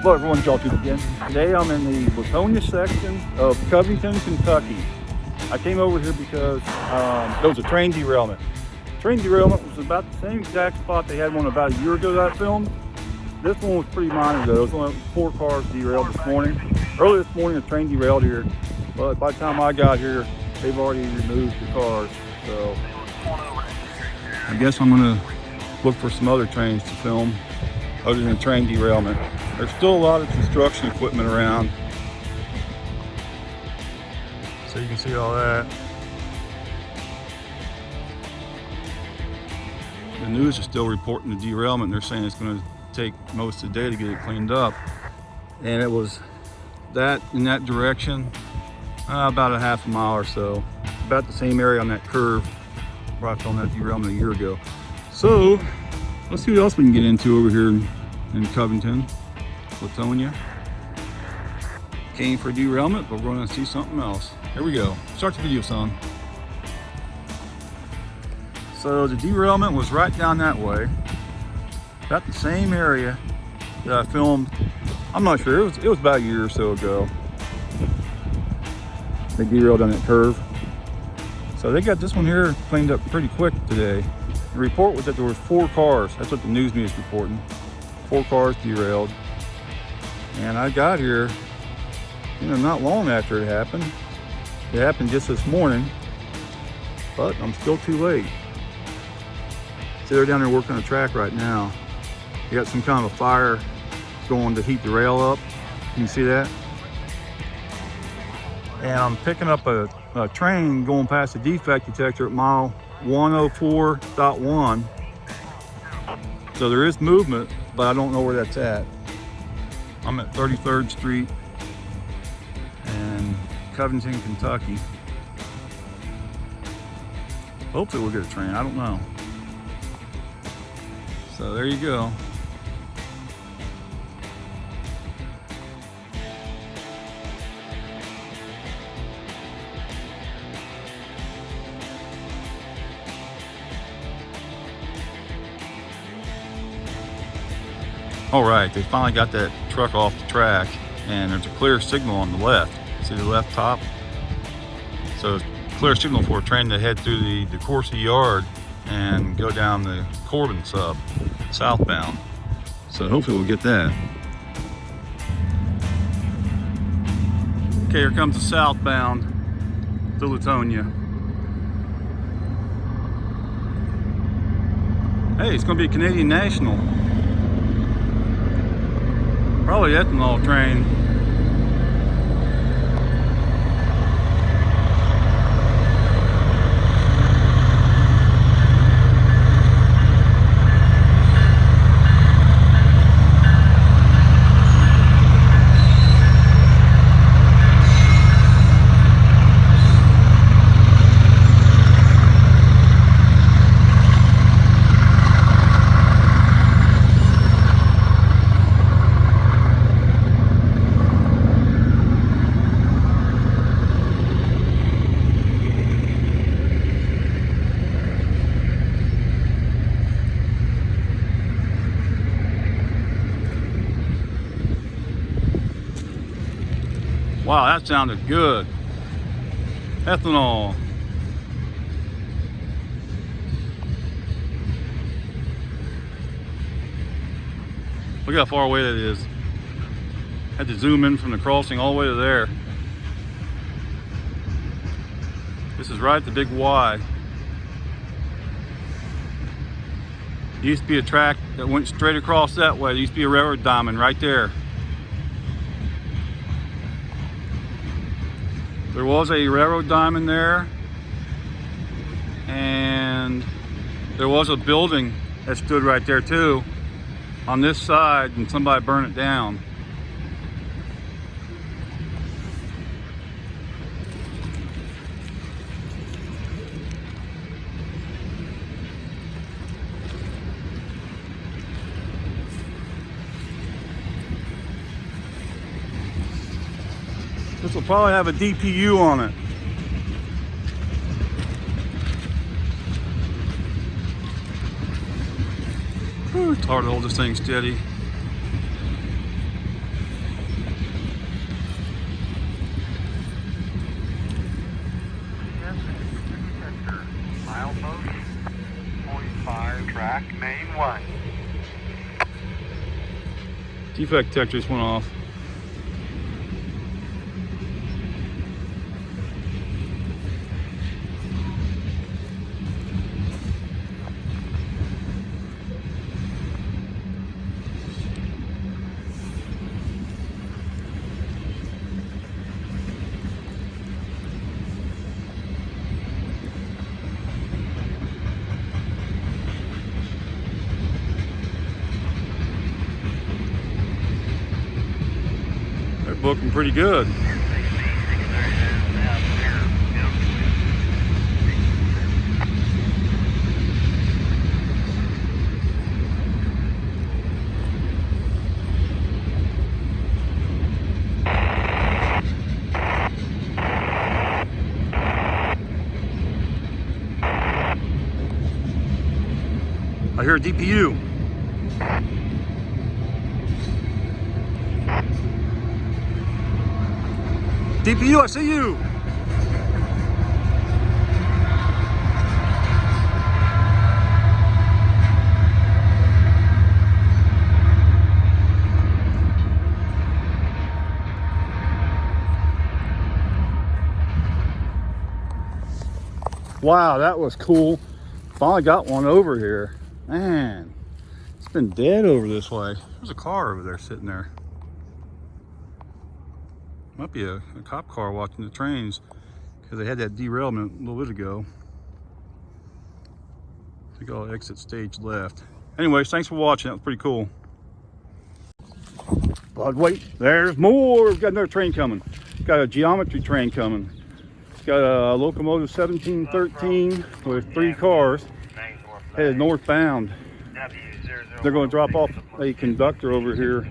Hello everyone, Joel again. Today I'm in the Laconia section of Covington, Kentucky. I came over here because there was a train derailment. Train derailment was about the same exact spot they had one about a year ago that I filmed. This one was pretty minor though. It was only 4 cars derailed this morning. Early this morning a train derailed here, but by the time I got here, they've already removed the cars. So I guess I'm gonna look for some other trains to film other than the train derailment. There's still a lot of construction equipment around. So you can see all that. The news is still reporting the derailment. They're saying it's going to take most of the day to get it cleaned up. And it was that in that direction, about a half a mile or so. About the same area on that curve where I filmed that derailment a year ago. So let's see what else we can get into over here in Covington, Laconia. Came for a derailment, but we're going to see something else. Here we go. Start the video, son. So the derailment was right down that way, about the same area that I filmed. I'm not sure. It was about a year or so ago. They derailed on that curve. So they got this one here cleaned up pretty quick today. The report was that there was 4 cars. That's what the news media is reporting. 4 cars derailed. And I got here, not long after it happened. It happened just this morning, but I'm still too late. See, they're down there working on the track right now. They got some kind of a fire going to heat the rail up. Can you see that? And I'm picking up a train going past the defect detector at mile 104.1. So there is movement, but I don't know where that's at. I'm at 33rd Street in Covington, Kentucky. Hopefully we'll get a train, I don't know. So there you go. All right, they finally got that truck off the track, and there's a clear signal on the left. See the left top? So clear signal for a train to head through the Decoursey yard and go down the Corbin sub, southbound. So hopefully we'll get that. Okay, here comes the southbound to Laconia. Hey, it's gonna be a Canadian National. Probably ethanol train. Wow, that sounded good. Ethanol. Look how far away that is. Had to zoom in from the crossing all the way to there. This is right at the big Y. There used to be a track that went straight across that way. There used to be a railroad diamond right there. There was a railroad diamond there, and there was a building that stood right there too on this side, and somebody burned it down. This will probably have a DPU on it. Whew, it's hard to hold this thing steady. Track main 1. Defect detector just went off. They're booking pretty good. I hear a DPU. DPU, I see you. Wow, that was cool. Finally got one over here. Man, it's been dead over this way. There's a car over there sitting there. Might be a cop car watching the trains because they had that derailment a little bit ago. I think I'll exit stage left. Anyways, thanks for watching. That was pretty cool. But wait, there's more. We've got another train coming. Got a geometry train coming. It's got a Locomotive 1713 with 3 cars headed northbound. They're going to drop off a conductor over here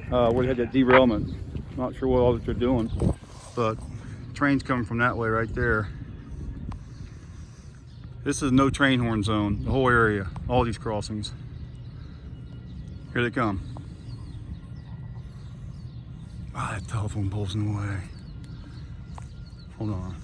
where they had that derailment. Not sure what all that they're doing, but train's coming from that way right there. This is no train horn zone, the whole area, all these crossings. Here they come. Ah, that telephone pole's in the way. Hold on.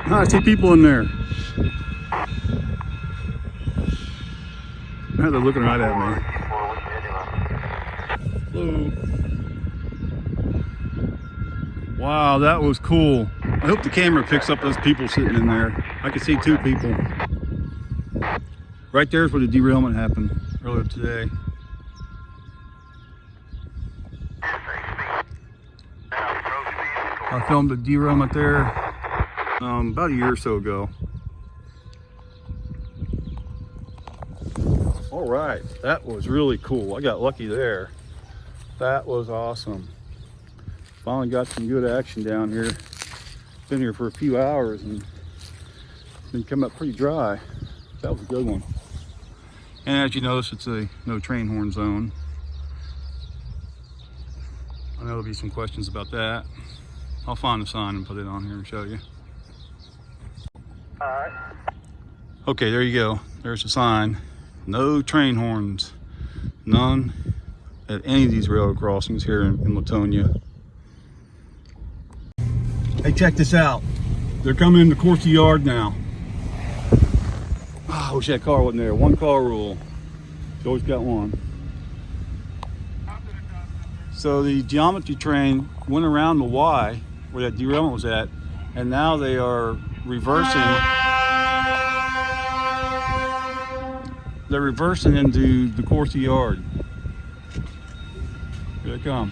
I see people in there. They're looking right at me. Hello. Wow, that was cool. I hope the camera picks up those people sitting in there. I can see 2 people. Right there's where the derailment happened earlier today. I filmed the derailment there about a year or so ago. All right, that was really cool. I got lucky there. That was awesome. Finally got some good action down here. Been here for a few hours and been coming up pretty dry. That was a good one. And as you notice, it's a no train horn zone. I know there'll be some questions about that. I'll find the sign and put it on here and show you. All right. Okay, there you go. There's the sign. No train horns. None at any of these railroad crossings here in Latonia. Hey, check this out. They're coming in the Decoursey yard now. Oh, I wish that car wasn't there. One car rule. You always got one. So the geometry train went around the Y where that derailment was at, and now they are reversing. They're reversing into the Decoursey yard. Here they come.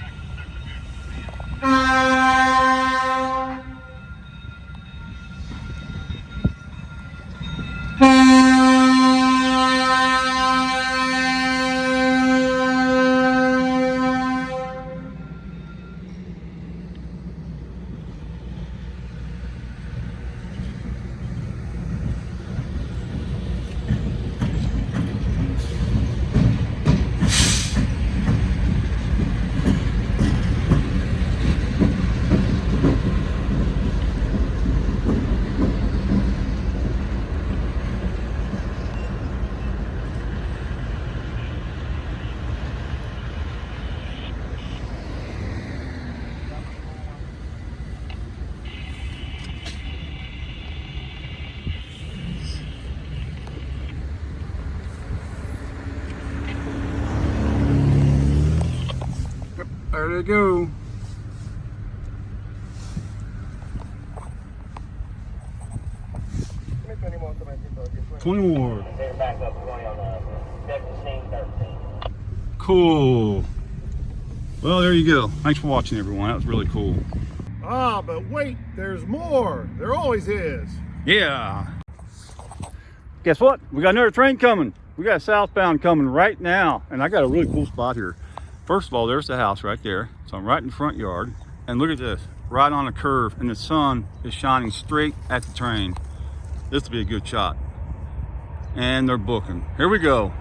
There they go. $20 more. Cool. Well, there you go. Thanks for watching, everyone. That was really cool. Ah, but wait, there's more. There always is. Yeah. Guess what? We got another train coming. We got Southbound coming right now. And I got a really cool spot here. First of all, there's the house right there. So I'm right in the front yard. And look at this, right on a curve, and the sun is shining straight at the train. This will be a good shot. And they're booking. Here we go.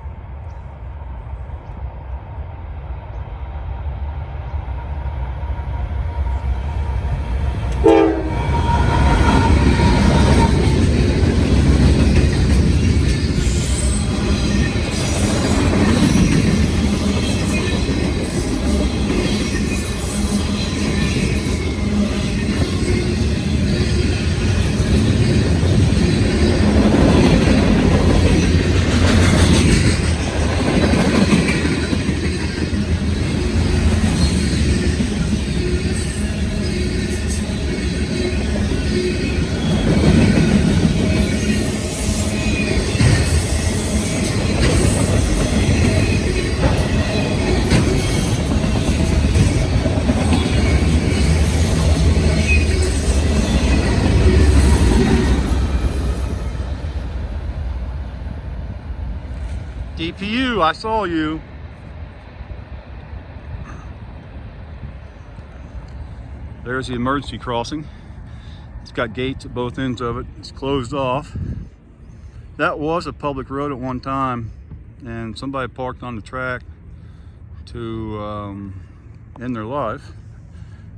DPU, I saw you. There's the emergency crossing. It's got gates at both ends of it. It's closed off. That was a public road at one time, and somebody parked on the track to end their life.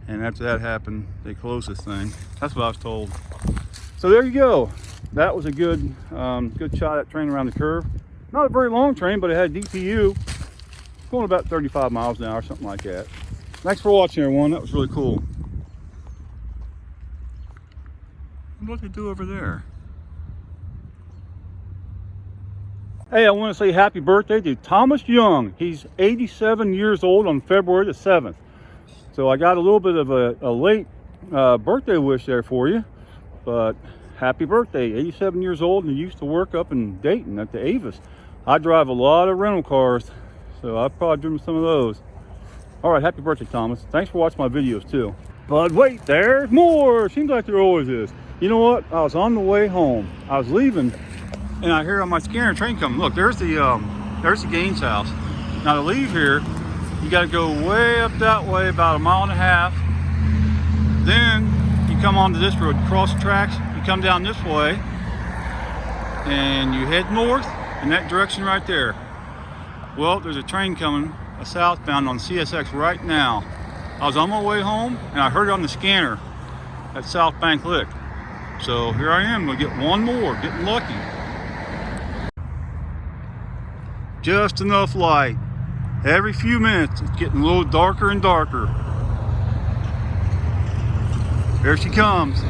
And after that happened, they closed this thing. That's what I was told. So there you go. That was a good shot at train around the curve. Not a very long train, but it had DPU going about 35 miles an hour, something like that. Thanks for watching, everyone. That was really cool. What do they do over there? Hey, I want to say happy birthday to Thomas Young. He's 87 years old on February the 7th. So I got a little bit of a late birthday wish there for you, but happy birthday. 87 years old, and he used to work up in Dayton at the Avis. I drive a lot of rental cars, so I've probably driven some of those. All right, happy birthday, Thomas. Thanks for watching my videos too. But wait, there's more. Seems like there always is. You know what? I was on the way home. I was leaving, and I hear on my scanner a train coming. Look, there's the Gaines house. Now to leave here, you got to go way up that way, about 1.5 miles. Then you come onto this road, cross the tracks. You come down this way, and you head north in that direction right there. Well, there's a train coming, a southbound on CSX right now. I was on my way home and I heard it on the scanner at South Bank Lick. So here I am, gonna get one more, getting lucky. Just enough light. Every few minutes, it's getting a little darker and darker. There she comes.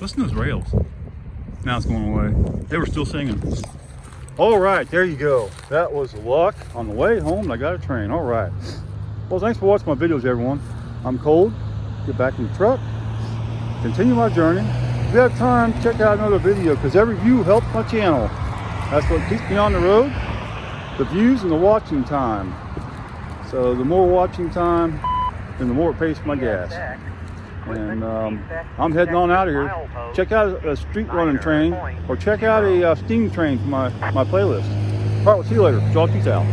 Listen to those rails. Now it's going away. They were still singing. All right, there you go. That was luck on the way home. I got a train. All right. Well, thanks for watching my videos, everyone. I'm cold. Get back in the truck. Continue my journey. If you have time, check out another video because every view helps my channel. That's what keeps me on the road. The views and the watching time. So the more watching time, then the more it pays for my gas. And I'm heading on out of here. Check out a street running train or check out a steam train for my playlist. All right, we'll see you later. Y'all peace out.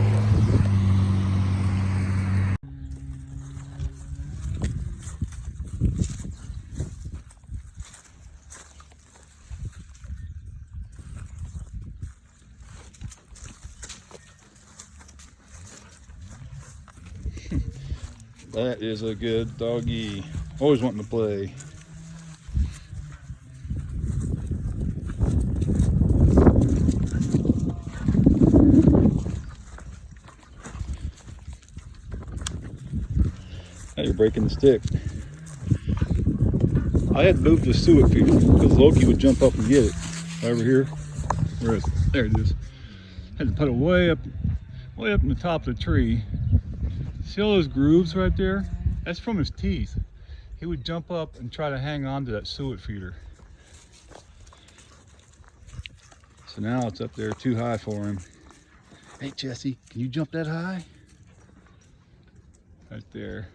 That is a good doggy. Always wanting to play. breaking the stick. I had to move the suet feeder because Loki would jump up and get it. Over here, where is it? There it is. Had to put it way up in the top of the tree. See all those grooves right there? That's from his teeth. He would jump up and try to hang on to that suet feeder. So now it's up there too high for him. Hey Jesse, can you jump that high? Right there.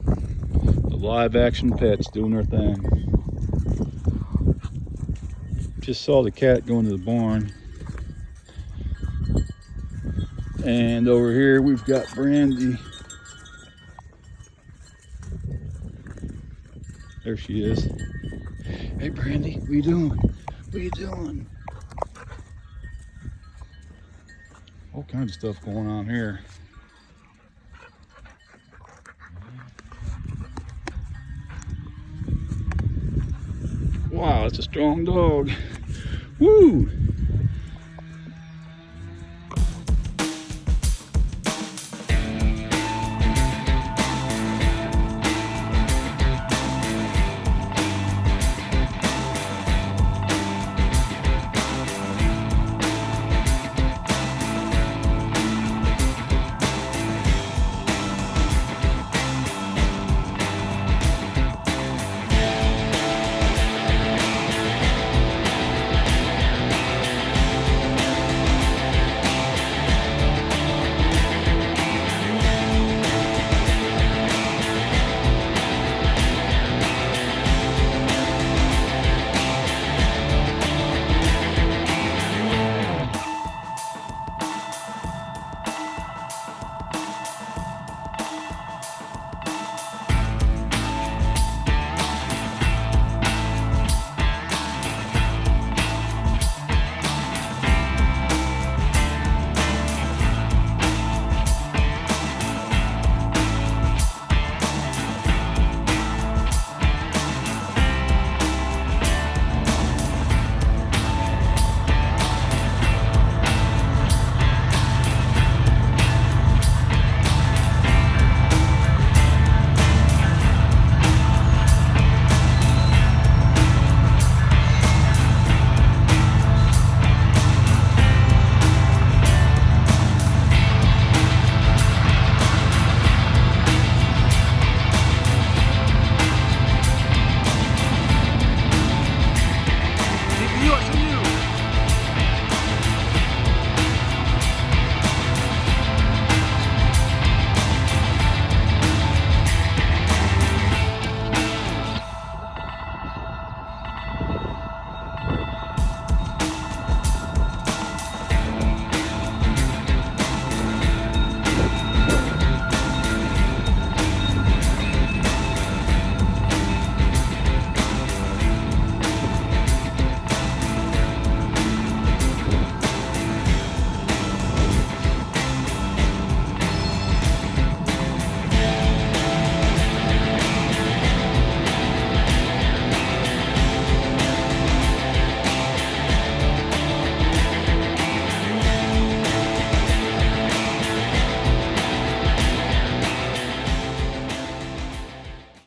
The live action pets doing their thing. Just saw the cat go into the barn. And over here we've got Brandy. There she is. Hey Brandy, what you doing? What you doing? All kinds of stuff going on here. Wow, that's a strong dog. Woo!